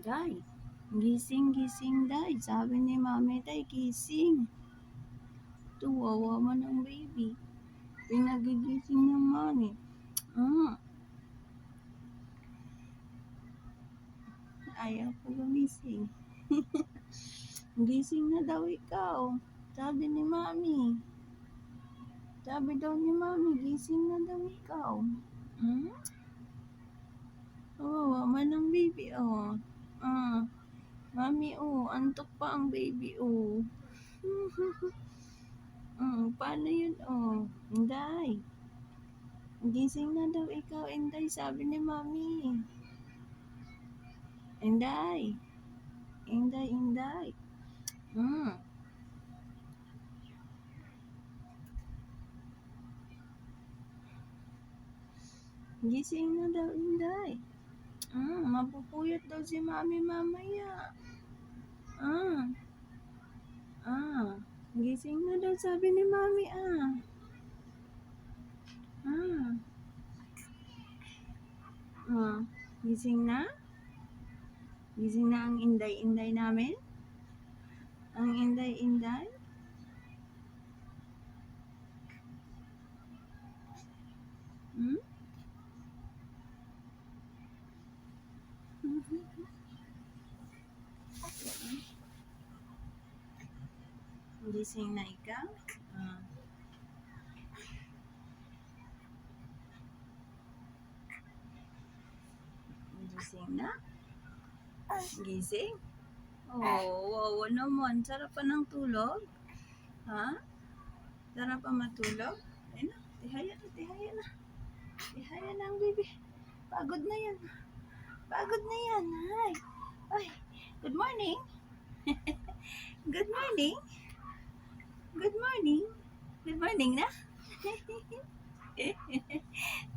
Day, gising, gising, Day. Sabi ni Mami, Day, gising. Tuwawa man ang baby. Pinagigising ng Mami. Ayaw ko gumising. Gising na daw ikaw. Sabi ni Mami. Sabi daw ni Mami, gising na daw ikaw. Oh, man ang baby, oh. Mami, oh, antok pa ang baby, oh. Paano yun, oh? Inday. Gising na daw ikaw, Inday, sabi ni Mami. Inday. Inday, Inday. Gising na daw, Inday. Mapupuyat daw si Mami mamaya. Gising na daw, sabi ni Mami, Gising na? Gising na ang Inday-Inday namin? Ang Inday-Inday? Gising na ikaw? Gising na? Gising? Oh, wow naman. Sarap pa ng tulog? Ha? Sarap pa matulog? Ay na, tihaya na, tihaya na. Tihaya na ang baby. Pagod na yan. Pagod na yan. Ay. Ay. Good morning. Good morning. Good morning. Good morning na.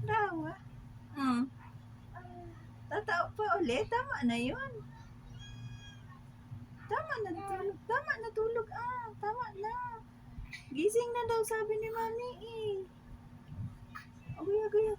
Tawa. Tatawa pa ulit. Tama na yun. Tama na tulog. Tama na tulog. Tama na. Gising na daw, sabi ni Mami eh. Okay.